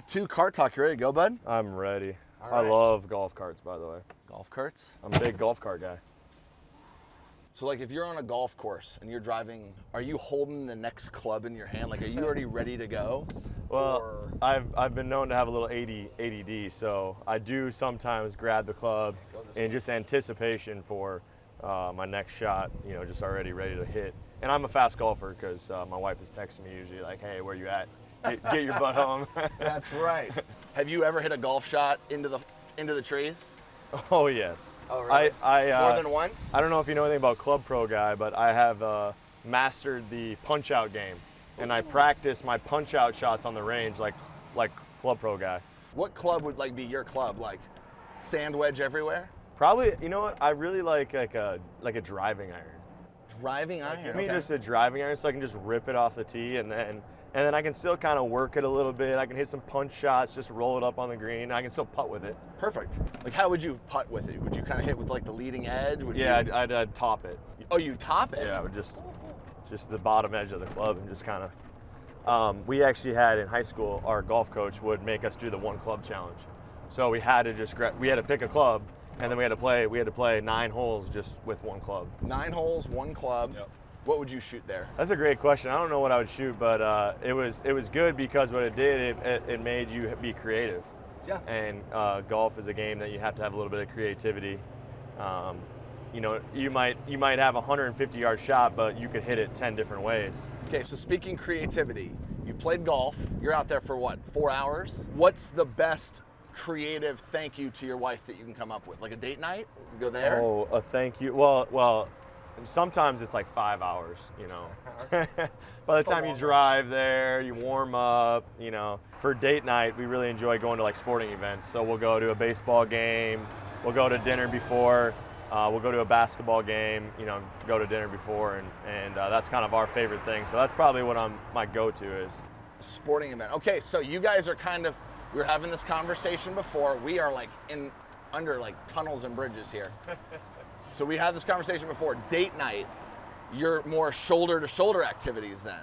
Week 2 cart talk. You ready to go, bud? I'm ready. All right. I love golf carts, by the way. Golf carts? I'm a big golf cart guy. So like if you're on a golf course and you're driving, are you holding the next club in your hand? Like are you already ready to go? Well, I've been known to have a little ADD, so I do sometimes grab the club in just anticipation for my next shot, you know, just already ready to hit. And I'm a fast golfer because my wife is texting me usually like, hey, where you at? Get your butt home. That's right. Have you ever hit a golf shot into the trees? Oh, yes. Oh, really? More than once? I don't know if you know anything about Club Pro Guy, but I have mastered the punch-out game. And I practice my punch-out shots on the range like Club Pro Guy. What club would like be your club? Like sand wedge everywhere? Probably, you know what? I really like a driving iron. Driving iron? Give me okay. just a driving iron so I can just rip it off the tee and then I can still kind of work it a little bit. I can hit some punch shots, just roll it up on the green. I can still putt with it. Perfect. Like how would you putt with it? Would you kind of hit with like the leading edge? I'd top it. Oh, you top it? Yeah, I would just the bottom edge of the club and just kind of. We actually had in high school, our golf coach would make us do the one club challenge. So we had to pick a club, and then we had to play 9 holes just with one club. 9 holes, 1 club. Yep. What would you shoot there? That's a great question. I don't know what I would shoot, but it was good because what it did, it made you be creative. Yeah. And golf is a game that you have to have a little bit of creativity. You know, you might have a 150-yard shot, but you could hit it 10 different ways. Okay, so speaking creativity, you played golf. You're out there for what, 4 hours? What's the best creative thank you to your wife that you can come up with? Like a date night? You go there? Oh, a thank you. Well, sometimes it's like 5 hours, you know. By the time you drive there, you warm up, you know. For date night, we really enjoy going to like sporting events. So we'll go to a baseball game, we'll go to dinner before, we'll go to a basketball game, you know, go to dinner before, and that's kind of our favorite thing. So that's probably what my go-to is. Sporting event. Okay, so you guys are we were having this conversation before. We are like under like tunnels and bridges here. So we had this conversation before. Date night, you're more shoulder-to-shoulder activities then.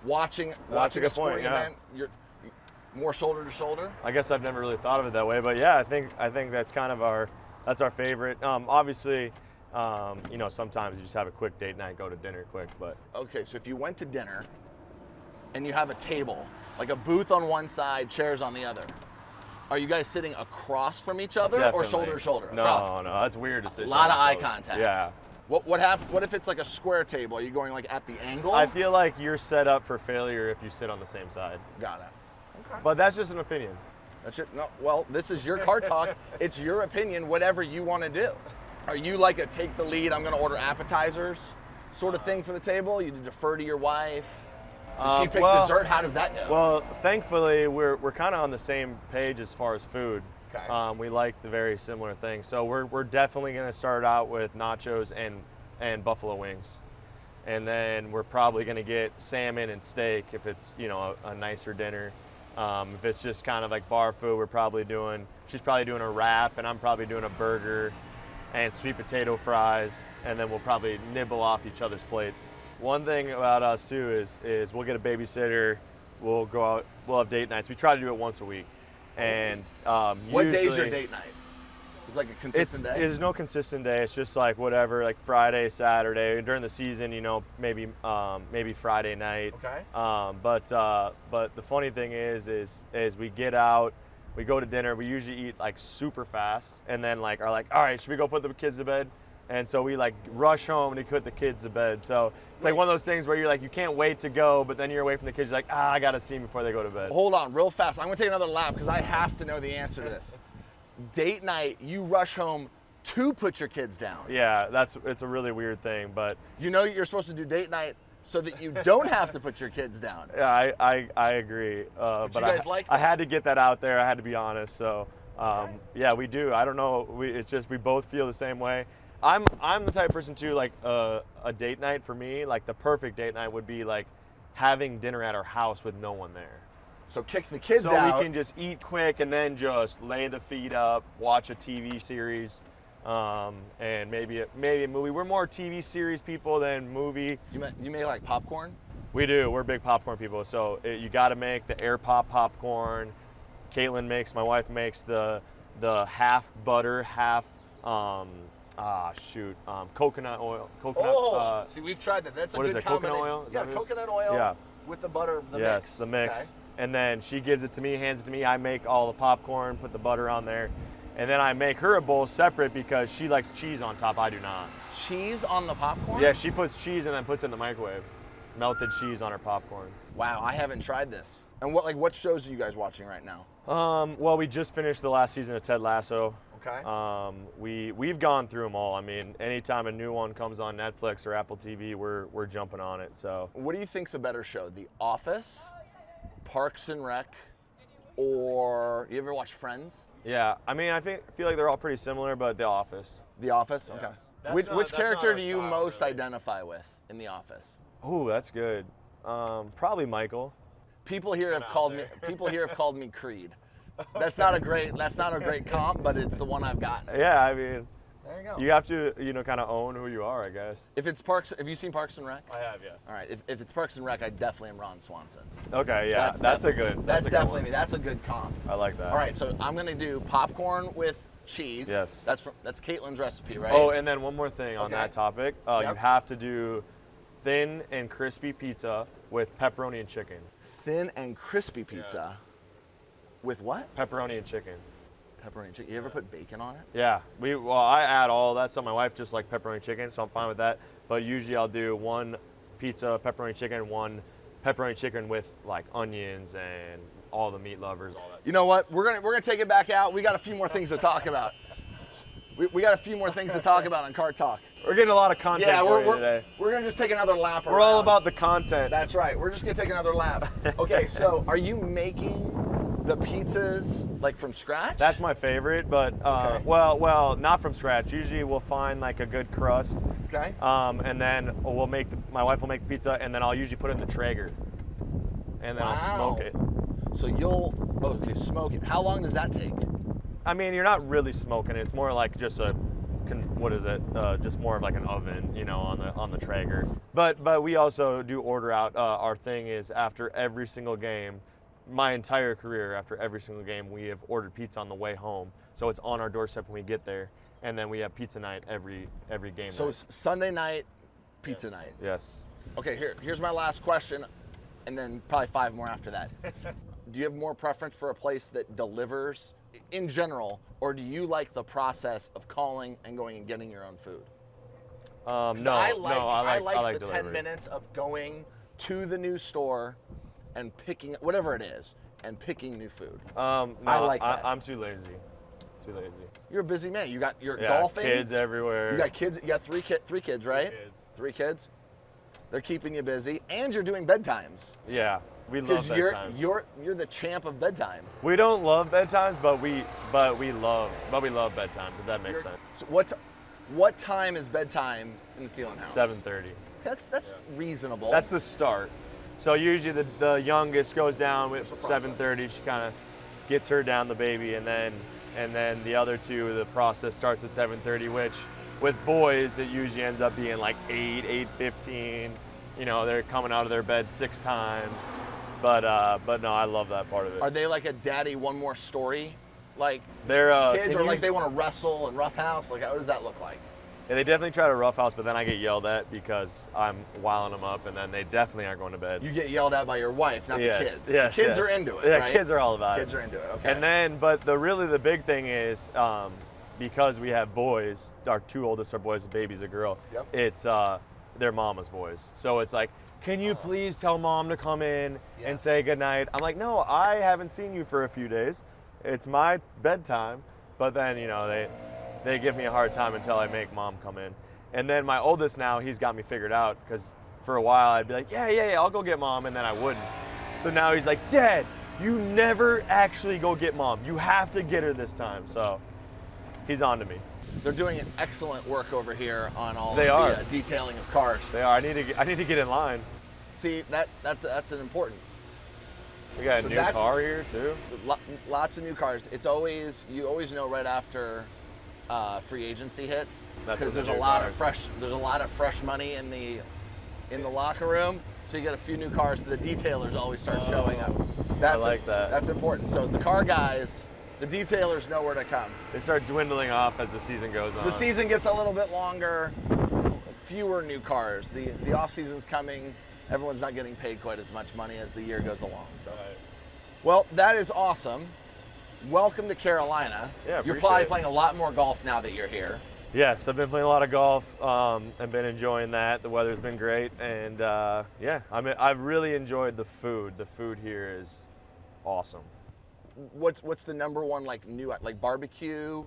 Watching a sporting event, you're more shoulder-to-shoulder? I guess I've never really thought of it that way, but yeah, I think that's kind of our favorite. Obviously, you know, sometimes you just have a quick date night, go to dinner quick, but. Okay, so if you went to dinner and you have a table, like a booth on one side, chairs on the other, are you guys sitting across from each other? Definitely. Or shoulder to shoulder? No, that's weird to sit. A lot of eye contact. Yeah. What if it's like a square table? Are you going like at the angle? I feel like you're set up for failure if you sit on the same side. Got it. Okay. But that's just an opinion. That's it. No, well, this is your cart talk. It's your opinion, whatever you want to do. Are you like a take the lead, I'm going to order appetizers sort of thing for the table? You defer to your wife? Does she pick dessert? How does that go? Well, thankfully, we're kind of on the same page as far as food. Okay. We like the very similar things. So we're definitely going to start out with nachos and buffalo wings. And then we're probably going to get salmon and steak if it's, you know, a nicer dinner. If it's just kind of like bar food, she's probably doing a wrap, and I'm probably doing a burger and sweet potato fries, and then we'll probably nibble off each other's plates. One thing about us too is we'll get a babysitter, we'll go out, we'll have date nights. We try to do it once a week. And what day is your date night? It's like a consistent day? There's no consistent day. It's just like whatever, like Friday, Saturday. During the season, you know, maybe Friday night. Okay. But the funny thing is we get out, we go to dinner. We usually eat like super fast, and then like are like, all right, should we go put the kids to bed? And so we like rush home to put the kids to bed. So it's like one of those things where you're like, you can't wait to go, but then you're away from the kids. You're like, I got to see them before they go to bed. Hold on, real fast. I'm going to take another lap because I have to know the answer to this. Date night, you rush home to put your kids down. Yeah, it's a really weird thing, but. You know you're supposed to do date night so that you don't have to put your kids down. Yeah, I agree. But you guys like that? I had to get that out there. I had to be honest. So, okay. Yeah, we do. I don't know. It's just we both feel the same way. I'm the type of person too, like a date night for me, like the perfect date night would be like having dinner at our house with no one there. So kick the kids out. So we can just eat quick and then just lay the feet up, watch a TV series, and maybe a movie. We're more TV series people than movie. Do you make like popcorn? We do. We're big popcorn people. So you got to make the air popcorn, my wife makes the half butter, half coconut oil. See, we've tried that. That's a what good is it? combination. Coconut oil? Is that what it is? Coconut oil. Yeah. With the butter, the mix. Yes, the mix. Okay. And then she gives it to me, hands it to me. I make all the popcorn, put the butter on there. And then I make her a bowl separate because she likes cheese on top. I do not. Cheese on the popcorn? Yeah, she puts cheese and then puts it in the microwave. Melted cheese on her popcorn. Wow, I haven't tried this. And what shows are you guys watching right now? Well, we just finished the last season of Ted Lasso. Okay. We've gone through them all. I mean, anytime a new one comes on Netflix or Apple TV, we're jumping on it. So. What do you think's a better show, The Office, Parks and Rec, or you ever watch Friends? Yeah, I mean, feel like they're all pretty similar, but The Office. The Office. Yeah. Okay. Which character do you style, most really. identify with in The Office? Oh, that's good. Probably Michael. People here have called me Creed. That's not a great comp, but it's the one I've got. Yeah, I mean, There you go. you have to, kind of own who you are, I guess. If it's Parks, have you seen Parks and Rec? I have, yeah. All right. If it's Parks and Rec, I definitely am Ron Swanson. Okay, yeah, that's a good. That's a good definitely one. me. That's a good comp. I like that. All right, so I'm gonna do popcorn with cheese. Yes. That's Caitlin's recipe, right? Oh, and then one more thing on Okay. that topic. Yep. You have to do thin and crispy pizza with pepperoni and chicken. Thin and crispy pizza with what? Pepperoni and chicken. Pepperoni and chicken. You ever put bacon on it? Yeah, I add all that stuff. My wife just like pepperoni chicken, so I'm fine with that. But usually I'll do one pizza pepperoni chicken, one pepperoni chicken with like onions and all the meat lovers, all that. You know what? We're gonna take it back out. We got a few more things to talk about. We got a few more things to talk about on Cart Talk. We're getting a lot of content Yeah, for you today. we're gonna just take another lap. We're all around. about the content. That's right. We're just gonna take another lap. Okay, so are you making the pizzas like from scratch? That's my favorite, but Okay. well, not from scratch. Usually we'll find like a good crust, okay. and then my wife will make the pizza, and then I'll usually put it in the Traeger, and then I'll smoke it. So smoke it. How long does that take? I mean, you're not really smoking it. It's more like just just more of like an oven, on the Traeger. But we also do order out. Our thing is after every single game, my entire career, after every single game, we have ordered pizza on the way home. So it's on our doorstep when we get there, and then we have pizza night every game. So night. it's Sunday night, pizza Yes. night. Yes. Okay, here's my last question, and then probably 5 more after that. Do you have more preference for a place that delivers in general, or do you like the process of calling and going and getting your own food? No, I I like the delivery. 10 minutes of going to the new store and picking whatever it is and picking new food. No, I like that. I'm too lazy. You're a busy man. You're Yeah, golfing. kids everywhere. You got kids. You got three kids, right? kids. 3 kids. They're keeping you busy, and you're doing bedtimes. Yeah, we love Because bedtime. you're the champ of bedtime. We don't love bedtimes, but we love bedtimes. If that makes sense. So what time is bedtime in the Thielen house? 7:30. That's reasonable. That's the start. So usually the youngest goes down with What's the process? 7:30. She kind of gets her down, the baby, and then the other two, the process starts at 7:30. Which with boys, it usually ends up being like 8:15. They're coming out of their bed 6 times. But no, I love that part of it. Are they like a daddy one more story, like They're kids, or like they want to wrestle and roughhouse? Like, how does that look like? Yeah, they definitely try to roughhouse, but then I get yelled at because I'm wiling them up, and then they definitely aren't going to bed. You get yelled at by your wife, not the kids. Yes, the kids yes. are into it, Yeah, right? kids are all about Kids it. are into it. Okay. And then, but the big thing is, because we have boys, our 2 oldest are boys, the baby's a girl. Yep. It's their mama's boys. So it's like, can you please tell mom to come in and Yes. say goodnight? I'm like, no, I haven't seen you for a few days. It's my bedtime. But then, they give me a hard time until I make mom come in. And then my oldest now, he's got me figured out, because for a while I'd be like, yeah, I'll go get mom, and then I wouldn't. So now he's like, Dad, you never actually go get mom. You have to get her this time. So he's on to me. They're doing an excellent work over here on all They of are. the detailing of cars. They are. I need to get in line. See, that's an important. We got So a new that's- car here too. Lots of new cars. You always know right after free agency hits, That's because when there's the a new lot cars. of fresh money in the locker room. So you get a few new cars. So the detailers always start showing up. I like that. That's important. So the car guys, the detailers know where to come. They start dwindling off as the season goes on. The season gets a little bit longer, fewer new cars. The off season's coming. Everyone's not getting paid quite as much money as the year goes along. So, well, that is awesome. Welcome to Carolina. Yeah, you're probably playing a lot more golf now that you're here. Yes, I've been playing a lot of golf. I've been enjoying that. The weather's been great, and yeah, I've really enjoyed the food. The food here is awesome. What's the number one new barbecue?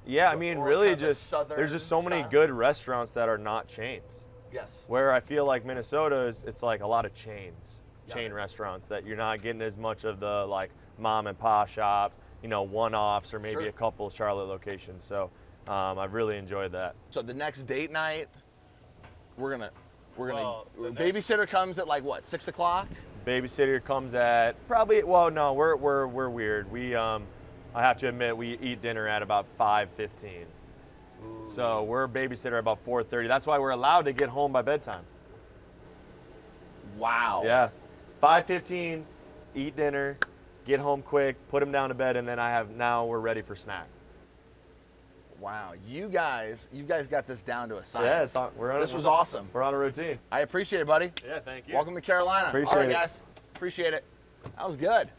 Yeah, I mean, really just there's just so many good restaurants that are not chains. Yes. Where I feel like Minnesota it's like a lot of chain restaurants that you're not getting as much of the like mom and pop shop, one-offs or maybe a couple Charlotte locations. So I've really enjoyed that. So the next date night, we're gonna babysitter comes at 6 o'clock. Babysitter comes at probably we're weird. We I have to admit we eat dinner at about 5:15. So we're babysitter about 4:30. That's why we're allowed to get home by bedtime. Wow. Yeah. 5:15, eat dinner, get home quick, put them down to bed, and then now we're ready for snack. Wow, you guys got this down to a science. Yeah, this was awesome. We're on a routine. I appreciate it, buddy. Yeah, thank you. Welcome to Carolina. Appreciate it. All right, guys. Appreciate it. That was good.